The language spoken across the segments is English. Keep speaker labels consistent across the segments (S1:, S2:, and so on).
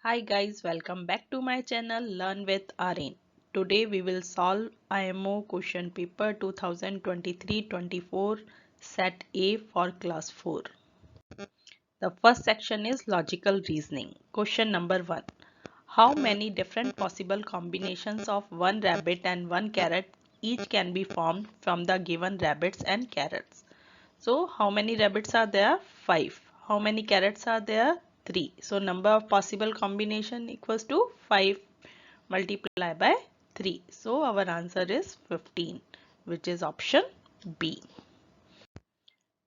S1: Hi guys, welcome back to my channel Learn with Arin. Today we will solve IMO question paper 2023-24 set A for class 4. The first section is logical reasoning. Question number 1. How many different possible combinations of one rabbit and one carrot each can be formed from the given rabbits and carrots? So how many rabbits are there? 5. How many carrots are there? 3. So number of possible combination equals to 5 multiplied by 3. So our answer is 15, which is option B.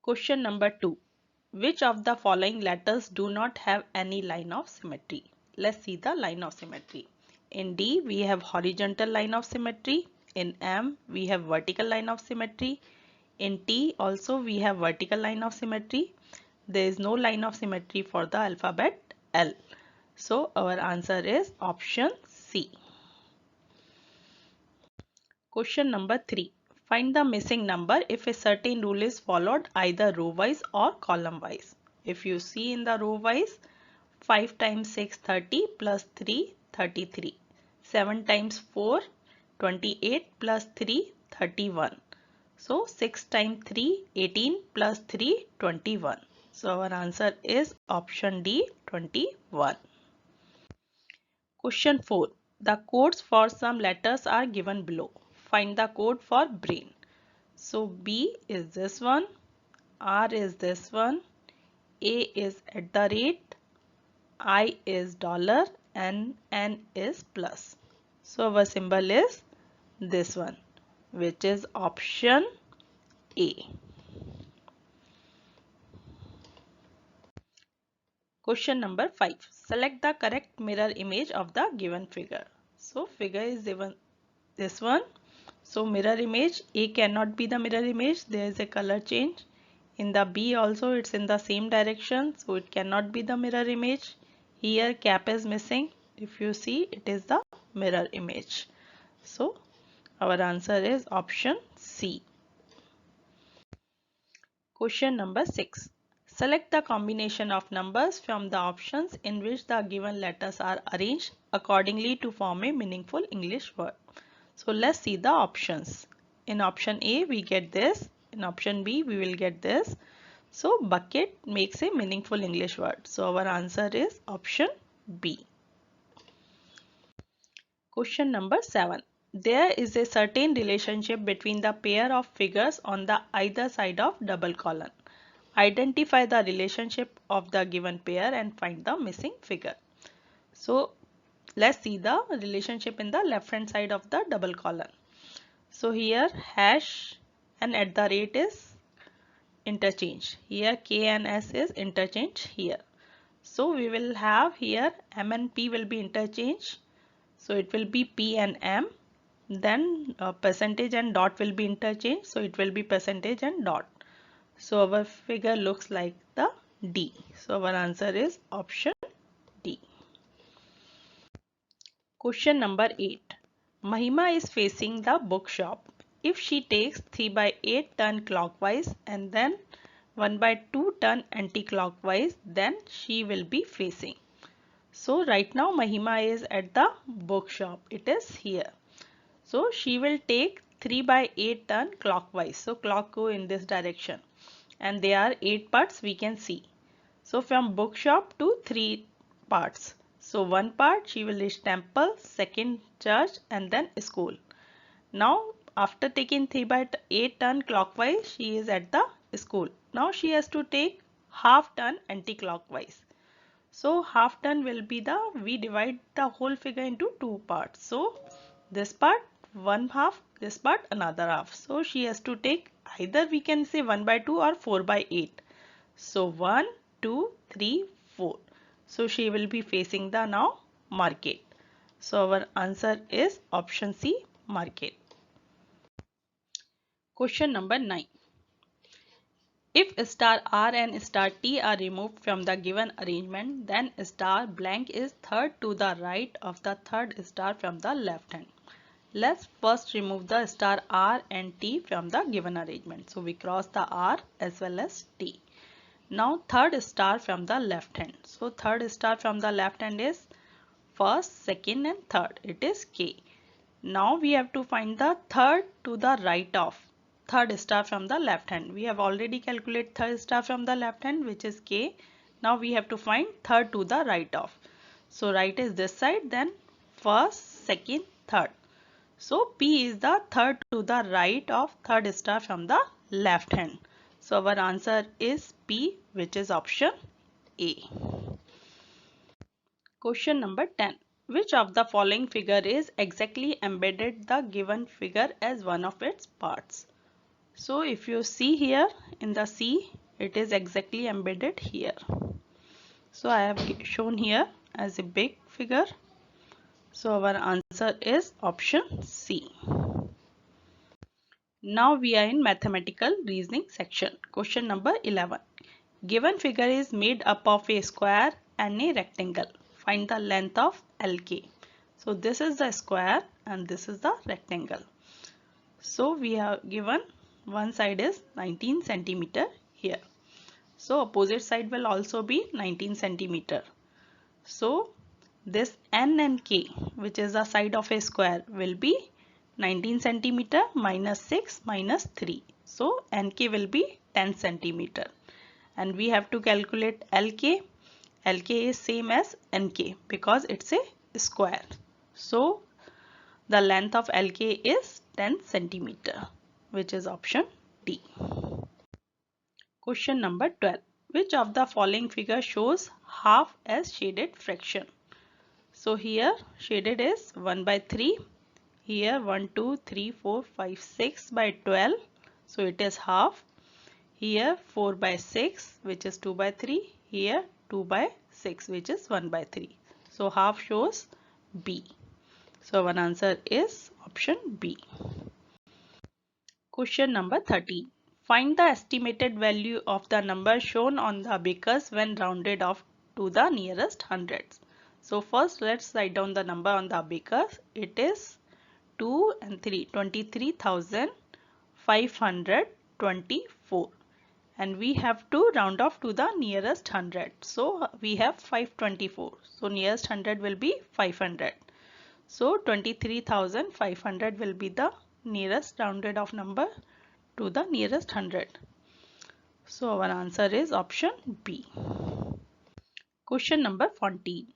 S1: Question number 2. Which of the following letters do not have any line of symmetry? Let's see the line of symmetry. In D we have horizontal line of symmetry. In M we have vertical line of symmetry. In T also we have vertical line of symmetry. There is no line of symmetry for the alphabet L. So our answer is option C. Question number 3. Find the missing number if a certain rule is followed either row wise or column wise. If you see in the row wise, 5 times 6 30 plus 3 33. 7 times 4 28 plus 3 31. So 6 times 3 18 plus 3 21. So our answer is option D 21. Question 4. The codes for some letters are given below. Find the code for brain. So B is this one, R is this one, A is at the rate, I is dollar and N is plus. So our symbol is this one, which is option A. Question number 5. Select the correct mirror image of the given figure. So figure is given this one. So mirror image, A cannot be the mirror image. There is a color change. In the B also it's in the same direction. So it cannot be the mirror image. Here cap is missing. If you see, it is the mirror image. So our answer is option C. Question number 6. Select the combination of numbers from the options in which the given letters are arranged accordingly to form a meaningful English word. So let's see the options. In option A we get this. In option B we will get this. So bucket makes a meaningful English word. So our answer is option B. Question number 7. There is a certain relationship between the pair of figures on the either side of double column. Identify the relationship of the given pair and find the missing figure. So let's see the relationship in the left hand side of the double column. So here hash and at the rate is interchange. Here K and S is interchange here. So we will have here M and P will be interchange. So it will be P and M. Then percentage and dot will be interchange. So it will be percentage and dot. So our figure looks like the D. So our answer is option D. Question number 8. Mahima is facing the bookshop. If she takes 3 by 8 turn clockwise and then 1 by 2 turn anti-clockwise, then she will be facing. So right now Mahima is at the bookshop. It is here. So she will take 3 by 8 turn clockwise. So clock go in this direction. And there are 8 parts we can see. So from bookshop to 3 parts. So one part she will reach temple, second church and then school. Now after taking 3 by 8 turn clockwise, she is at the school. Now she has to take half turn anti-clockwise. So half turn will be we divide the whole figure into 2 parts. So this part one half, this part another half. So she has to take either we can say 1 by 2 or 4 by 8. So 1, 2, 3, 4. So she will be facing the now market. So our answer is option C, market. Question number 9. If star R and star T are removed from the given arrangement, then star blank is third to the right of the third star from the left hand. Let's first remove the star R and T from the given arrangement. So we cross the R as well as T. Now third star from the left hand. So third star from the left hand is first, second and third. It is K. Now we have to find the third to the right of third star from the left hand. We have already calculated third star from the left hand, which is K. Now we have to find third to the right of. So right is this side, then first, second, third. So P is the third to the right of third star from the left hand. So our answer is P, which is option A. Question number 10. Which of the following figure is exactly embedded the given figure as one of its parts? So if you see here in the C, it is exactly embedded here. So I have shown here as a big figure. So our answer is option C. Now we are in mathematical reasoning section. Question number 11. Given figure is made up of a square and a rectangle. Find the length of LK. So this is the square and this is the rectangle. So we have given one side is 19 centimeter here. So opposite side will also be 19 centimeter. So this N and K, which is the side of a square, will be 19 centimeter minus 6 minus 3. So NK will be 10 centimeter. And we have to calculate LK. LK is same as NK because it's a square. So the length of LK is 10 centimeter, which is option D. Question number 12. Which of the following figure shows half as shaded fraction? So here shaded is 1 by 3. Here 1, 2, 3, 4, 5, 6 by 12. So it is half. Here 4 by 6, which is 2 by 3. Here 2 by 6, which is 1 by 3. So half shows B. So our answer is option B. Question number 13. Find the estimated value of the number shown on the abacus when rounded off to the nearest hundreds. So first let's write down the number on the abacus. It is 2 and 3, 23,524. And we have to round off to the nearest hundred. So we have 524. So nearest hundred will be 500. So 23,500 will be the nearest rounded off number to the nearest hundred. So our answer is option B. Question number 14.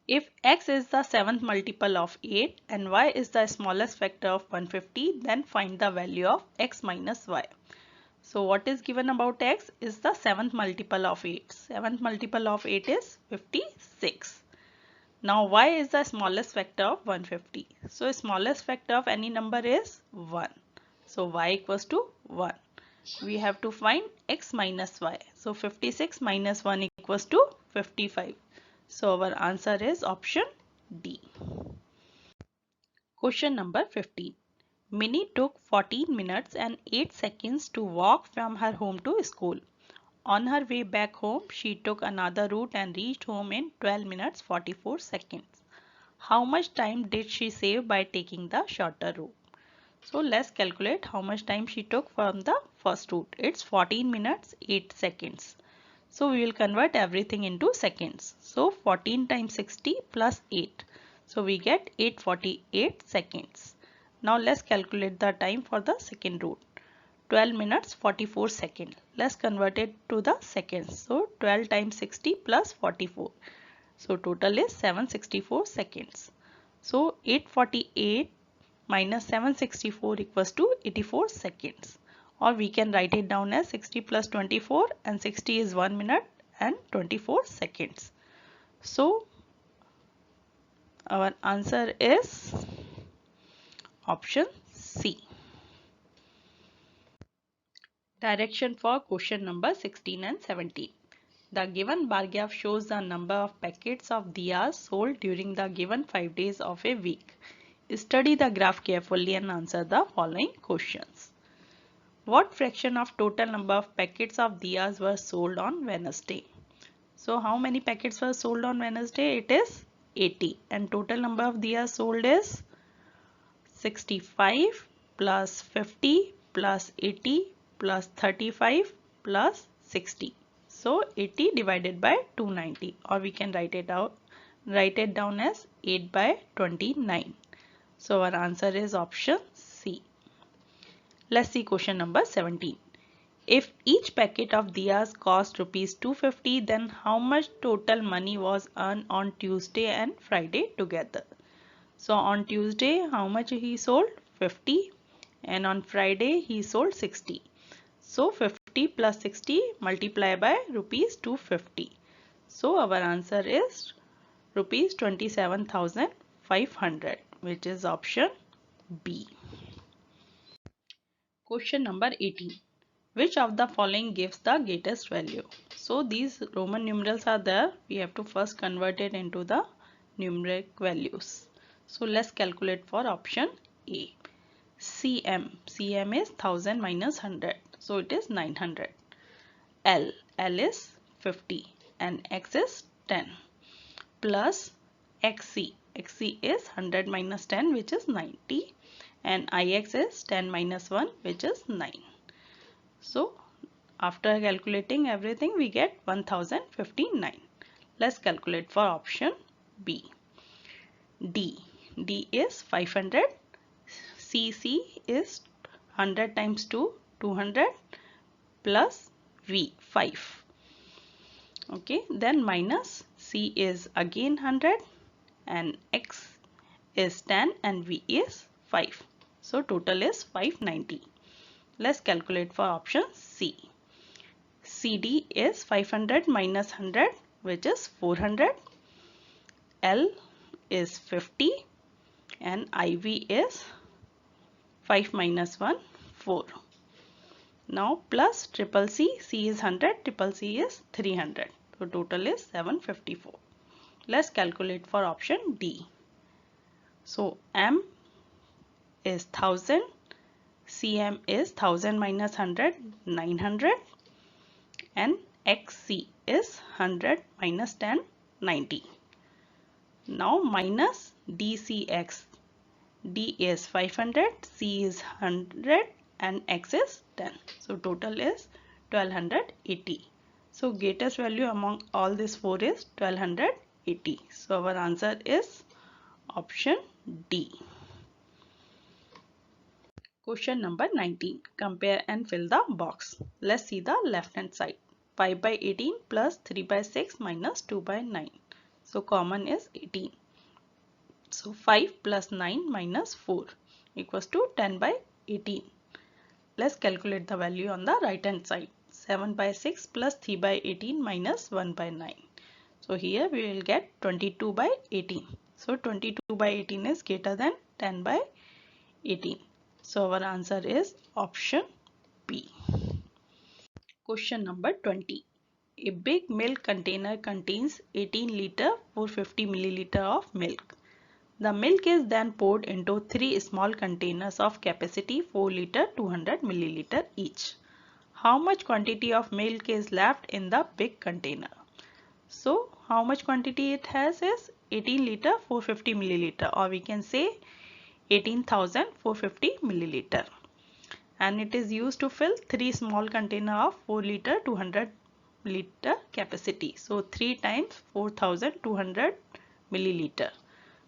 S1: If x is the seventh multiple of 8 and y is the smallest factor of 150, then find the value of x minus y. So what is given about x is the seventh multiple of 8. Seventh multiple of 8 is 56. Now y is the smallest factor of 150. So smallest factor of any number is 1. So y equals to 1. We have to find x minus y. So 56 minus 1 equals to 55. So our answer is option D. Question number 15. Minnie took 14 minutes and 8 seconds to walk from her home to school. On her way back home, she took another route and reached home in 12 minutes 44 seconds. How much time did she save by taking the shorter route? So let's calculate how much time she took from the first route. It's 14 minutes 8 seconds. So we will convert everything into seconds. So 14 times 60 plus 8. So we get 848 seconds. Now let's calculate the time for the second route. 12 minutes 44 seconds. Let's convert it to the seconds. So 12 times 60 plus 44. So total is 764 seconds. So 848 minus 764 equals to 84 seconds. Or we can write it down as 60 plus 24, and 60 is 1 minute and 24 seconds. So our answer is option C. Direction for question number 16 and 17. The given bar graph shows the number of packets of diyas sold during the given 5 days of a week. Study the graph carefully and answer the following questions. What fraction of total number of packets of diyas were sold on Wednesday? So how many packets were sold on Wednesday? It is 80. And total number of diyas sold is 65 plus 50 plus 80 plus 35 plus 60. So 80 divided by 290, or we can write it out write it down as 8 by 29. So our answer is option C. Let's see question number 17. If each packet of diyas cost rupees 250, then how much total money was earned on Tuesday and Friday together? So on Tuesday, how much he sold? 50, and on Friday he sold 60. So 50 plus 60 multiply by rupees 250. So our answer is rupees 27,500, which is option B. Question number 18. Which of the following gives the greatest value? So these Roman numerals are there. We have to first convert it into the numeric values. So let's calculate for option A. cm. cm is 1000 minus 100. So it is 900. L is 50 and x is 10 plus xc. xc is 100 minus 10, which is 90, and ix is 10 minus 1, which is 9. So after calculating everything, we get 1059. Let's calculate for option B. D is 500. cc is 100 times 2, 200 plus v, 5. Okay, then minus c is again 100 and x is 10 and v is 5. So total is 590. Let's calculate for option C. CD is 500 minus 100, which is 400. L is 50 and IV is 5 minus 1, 4. Now plus triple C, C is 100, triple C is 300. So total is 754. Let's calculate for option D. So M is 1000, cm is 1000 minus 100, 900, and xc is 100 minus 10, 90. Now minus dcx. D is 500, C is 100 and X is 10. So total is 1280. So greatest value among all these four is 1280. So our answer is option D. Question number 19. Compare and fill the box. Let's see the left hand side. 5 by 18 plus 3 by 6 minus 2 by 9. So common is 18. So 5 plus 9 minus 4 equals to 10 by 18. Let's calculate the value on the right hand side. 7 by 6 plus 3 by 18 minus 1 by 9. So here we will get 22 by 18. So 22 by 18 is greater than 10 by 18. So our answer is option B. Question number 20. A big milk container contains 18 liter 450 milliliter of milk. The milk is then poured into 3 small containers of capacity 4 liter 200 milliliter each. How much quantity of milk is left in the big container? So how much quantity it has is 18 liter 450 milliliter, or we can say 18,450 milliliter. And it is used to fill 3 small container of 4 liter 200 liter capacity. So 3 times 4,200 milliliter.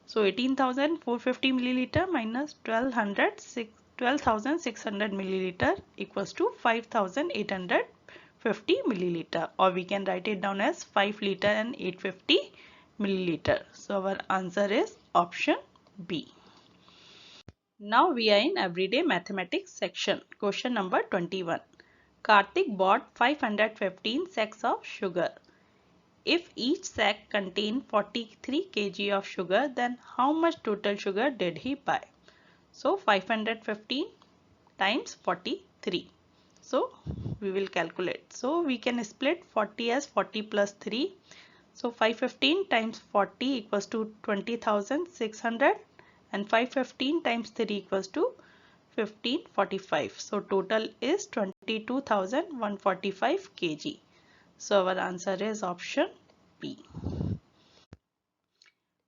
S1: So 18,450 milliliter minus 12,600 milliliter equals to 5,850 milliliter, or we can write it down as 5 liter and 850 milliliter. So our answer is option B. Now we are in everyday mathematics section. Question number 21. Karthik bought 515 sacks of sugar. If each sack contained 43 kg of sugar, then how much total sugar did he buy? So 515 times 43. So we will calculate. So we can split 40 as 40 plus 3. So 515 times 40 equals to 20,600 and 515 times 3 equals to 1545. So total is 22,145 kg. So our answer is option B.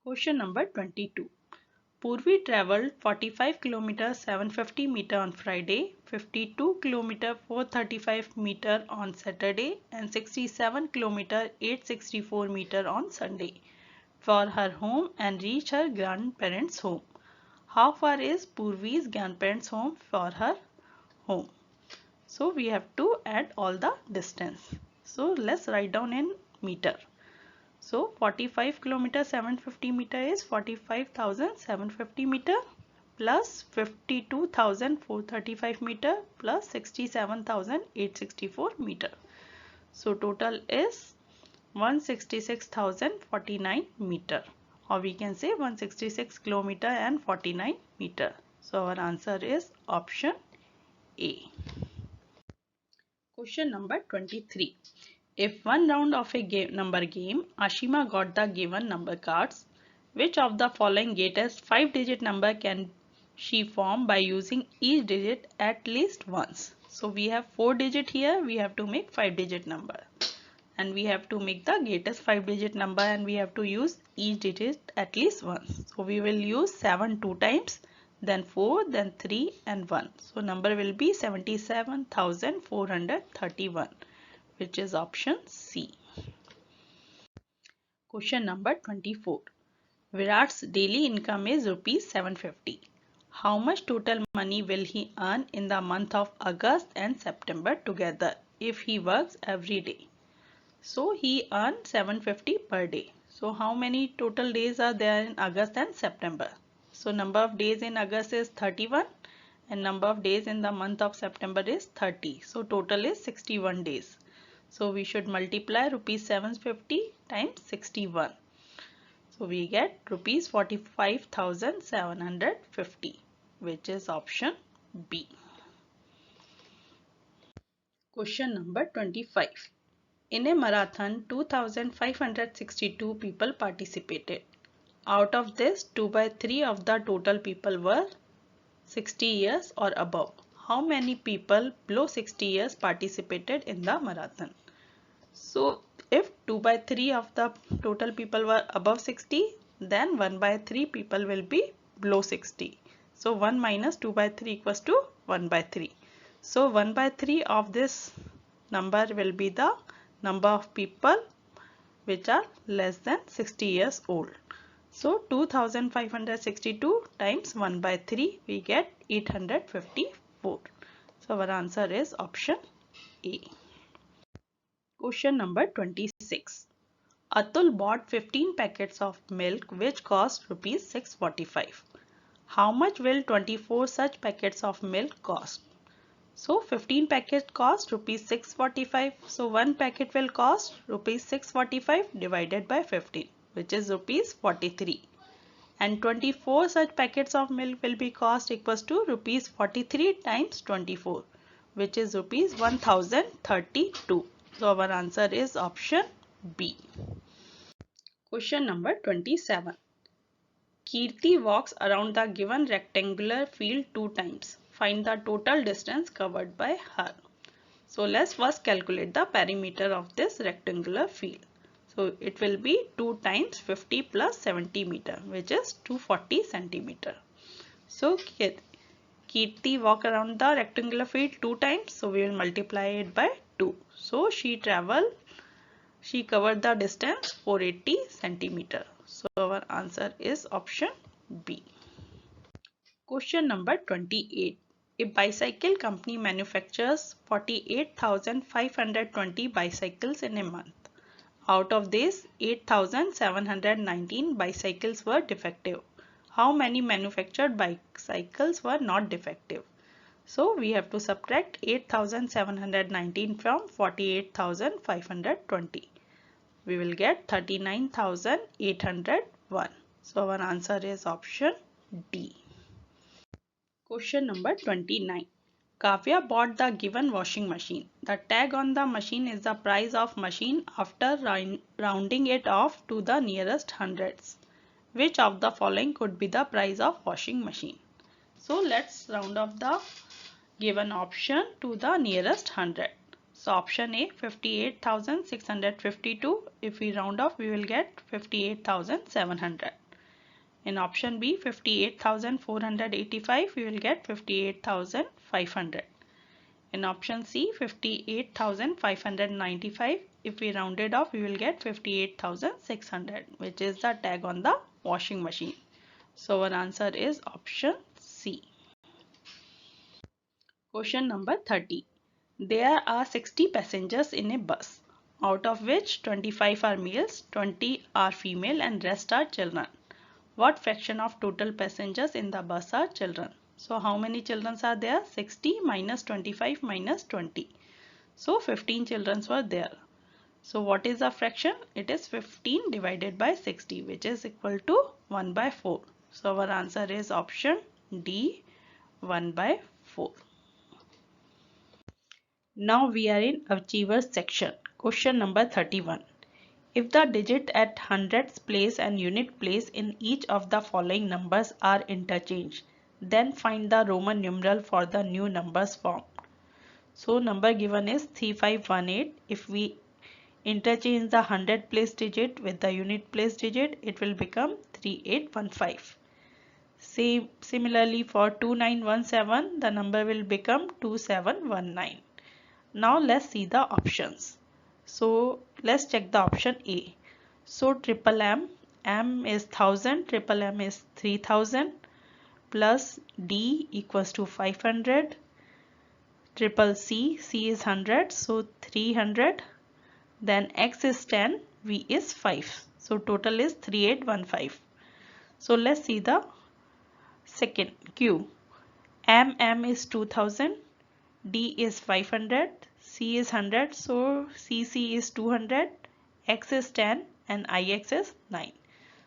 S1: Question number 22. Purvi travelled 45 km 750 meter on Friday, 52 km 435 meter on Saturday and 67 km 864 meter on Sunday. for her home and reach her grandparents' home. How far is Purvi's grandparents' home for her home? So we have to add all the distance. So let's write down in meter. So 45 kilometer 750 meter is 45,750 meter plus 52,435 meter plus 67,864 meter. So total is 166,049 meter, or we can say 166 kilometer and 49 meter. So our answer is option A. Question number 23. If one round of a number game, Ashima got the given number cards, which of the following greatest 5-digit number can she form by using each digit at least once? So we have 4 digit here, we have to make 5-digit number. And we have to make the greatest 5-digit number and we have to use each digit at least once. So we will use 7 2 times, then 4, then 3 and 1. So number will be 77,431, which is option C. Question number 24. Virat's daily income is rupees 750. How much total money will he earn in the month of August and September together if he works every day? So he earned 750 per day. So how many total days are there in August and September? So number of days in August is 31 and number of days in the month of September is 30. So total is 61 days. So we should multiply rupees 750 times 61. So we get rupees 45,750, which is option B. Question number 25. In a marathon, 2,562 people participated. Out of this, 2 by 3 of the total people were 60 years or above. How many people below 60 years participated in the marathon? So, if 2 by 3 of the total people were above 60, then 1 by 3 people will be below 60. So, 1 minus 2 by 3 equals to 1 by 3. So, 1 by 3 of this number will be the number of people which are less than 60 years old. So 2562 times 1 by 3 we get 854. So our answer is option A. Question number 26. Atul bought 15 packets of milk which cost rupees 645. How much will 24 such packets of milk cost? So 15 packets cost rupees 645. So one packet will cost rupees 645 divided by 15, which is rupees 43. And 24 such packets of milk will be cost equals to rupees 43 times 24, which is rupees 1032. So our answer is option B. Question number 27. Kirti walks around the given rectangular field 2 times. Find the total distance covered by her. So let's first calculate the perimeter of this rectangular field. So it will be 2 times 50 plus 70 meter, which is 240 centimeter. So Kirti walk around the rectangular field 2 times. So we will multiply it by 2. So she covered the distance 480 centimeter. So our answer is option B. Question number 28. A bicycle company manufactures 48,520 bicycles in a month. Out of this, 8,719 bicycles were defective. How many manufactured bicycles were not defective? So we have to subtract 8,719 from 48,520. We will get 39,801. So our answer is option D. Question number 29. Kavya bought the given washing machine. The tag on the machine is the price of machine after rounding it off to the nearest hundreds. Which of the following could be the price of washing machine? So let's round off the given option to the nearest hundred. So option A, 58,652. If we round off, we will get 58,700. In option B, 58,485, we will get 58,500. In option C, 58,595. If we round it off, we will get 58,600, which is the tag on the washing machine. So our answer is option C. Question number 30. There are 60 passengers in a bus, out of which 25 are males, 20 are female and rest are children. What fraction of total passengers in the bus are children? So how many children are there? 60 minus 25 minus 20. So 15 children were there. So what is the fraction? It is 15 divided by 60, which is equal to 1 by 4. So our answer is option D, 1 by 4. Now we are in Achievers section. Question number 31. If the digit at hundreds place and unit place in each of the following numbers are interchanged, then find the Roman numeral for the new numbers formed. So number given is 3518. If we interchange the hundred place digit with the unit place digit, it will become 3815. Similarly for 2917, the number will become 2719. Now let's see the options. So let's check the option A. So triple M is 1000, triple M is 3000, plus D equals to 500, triple C is 100, so 300, then X is 10, V is 5. So total is 3815. So let's see the second Q. M is 2000, D is 500, C is 100, so CC is 200, X is 10 and IX is 9.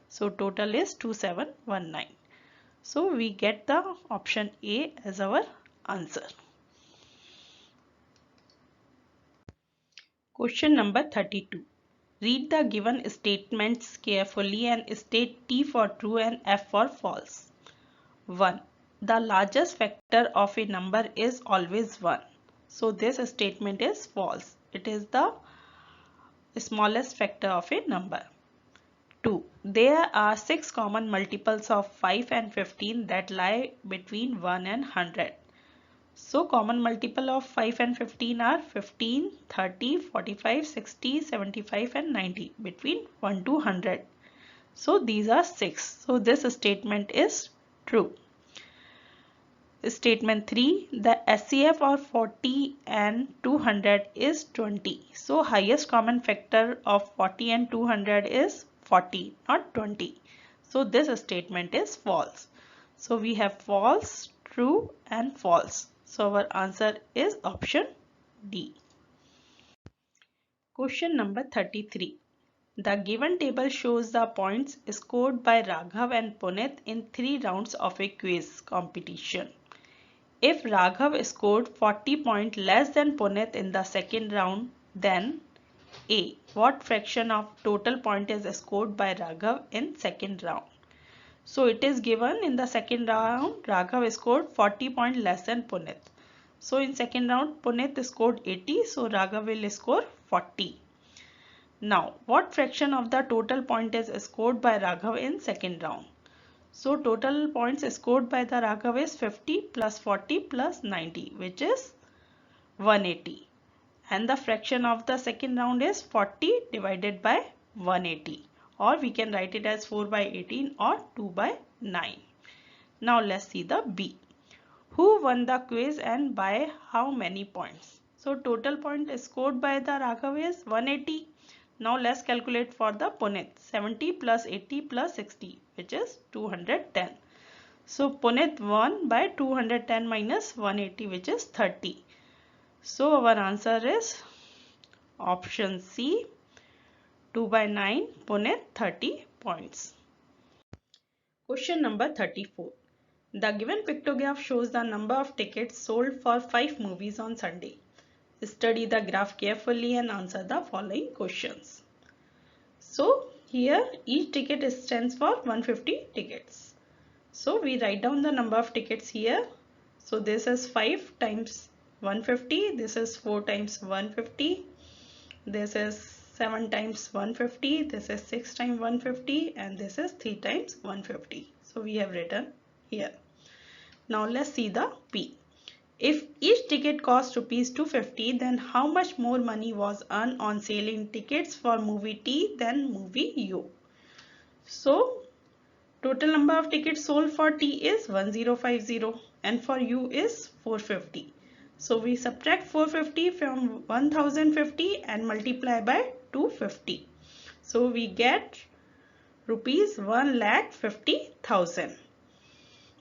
S1: So total is 2719. So we get the option A as our answer. Question number 32. Read the given statements carefully and state T for true and F for false. 1. The largest factor of a number is always 1. So this statement is false. It is the smallest factor of a number. 2. There are 6 common multiples of 5 and 15 that lie between 1 and 100. So common multiple of 5 and 15 are 15, 30, 45, 60, 75 and 90, between 1 to 100. So these are 6. So this statement is true. Statement 3. The SCF of 40 and 200 is 20. So highest common factor of 40 and 200 is 40, not 20. So this statement is false. So we have false, true and false. So our answer is option D. Question number 33. The given table shows the points scored by Raghav and Punit in 3 rounds of a quiz competition. If Raghav scored 40 points less than Punit in the second round, then A. What fraction of total point is scored by Raghav in second round? So it is given in the second round Raghav scored 40 points less than Punit. So in second round Punit scored 80, so Raghav will score 40. Now what fraction of the total point is scored by Raghav in second round? So total points scored by the Raghav is 50 plus 40 plus 90, which is 180. And the fraction of the second round is 40 divided by 180. Or we can write it as 4 by 18 or 2 by 9. Now let's see the B. Who won the quiz and by how many points? So total point scored by the Raghav is 180. Now let's calculate for the Punit. 70 plus 80 plus 60, which is 210. So Punit won by 210 minus 180, which is 30. So our answer is option C, 2 by 9, Punit 30 points. Question number 34. The given pictograph shows the number of tickets sold for 5 movies on Sunday. Study the graph carefully and answer the following questions. So here each ticket stands for 150 tickets. So we write down the number of tickets here. So this is 5 times 150, this is 4 times 150, this is 7 times 150, this is 6 times 150 and this is 3 times 150. So we have written here. Now let's see the P. If each ticket cost rupees 250, then how much more money was earned on selling tickets for movie T than movie U? So total number of tickets sold for T is 1050 and for U is 450. So we subtract 450 from 1050 and multiply by 250. So we get rupees 1,50,000.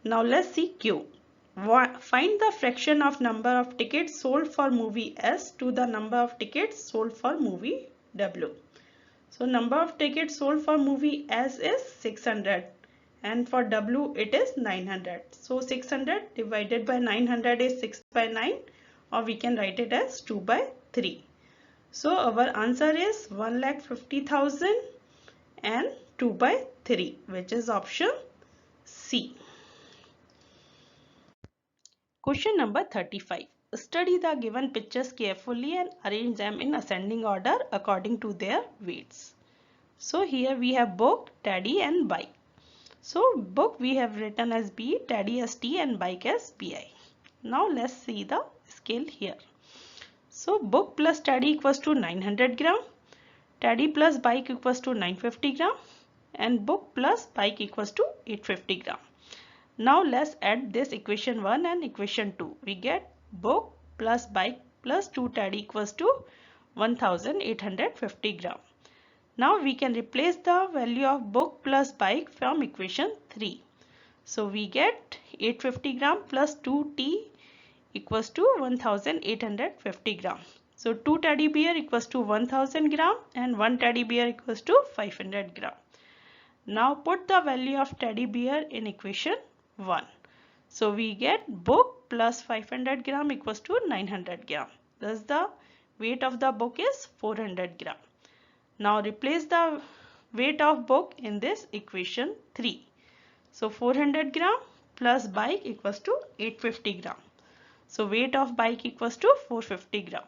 S1: Now let's see Q. Find the fraction of number of tickets sold for movie S to the number of tickets sold for movie W. So number of tickets sold for movie S is 600 and for W it is 900. So 600 divided by 900 is 6 by 9, or we can write it as 2 by 3. So our answer is 1,50,000 and 2 by 3, which is option C. Question number 35. Study the given pictures carefully and arrange them in ascending order according to their weights. So here we have book, teddy and bike. So book we have written as B, teddy as T and bike as BI. Now let's see the scale here. So book plus teddy equals to 900 gram, teddy plus bike equals to 950 gram and book plus bike equals to 850 gram. Now let's add this equation 1 and equation 2. We get book plus bike plus 2 teddy equals to 1850 gram. Now we can replace the value of book plus bike from equation 3. So we get 850 gram plus 2t equals to 1850 gram. So 2 teddy bear equals to 1000 gram and 1 teddy bear equals to 500 gram. Now put the value of teddy bear in equation 1. So we get book plus 500 gram equals to 900 gram. Thus the weight of the book is 400 gram. Now replace the weight of book in this equation 3. So 400 gram plus bike equals to 850 gram. So weight of bike equals to 450 gram.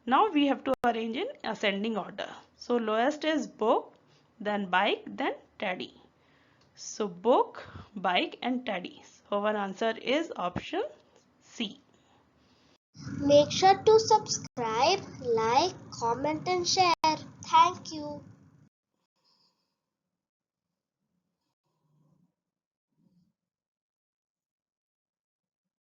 S1: Now we have to arrange in ascending order. So lowest is book, then bike, then teddy. So book, bike and teddy. So our answer is option C.
S2: Make sure to subscribe, like, comment and share. Thank you.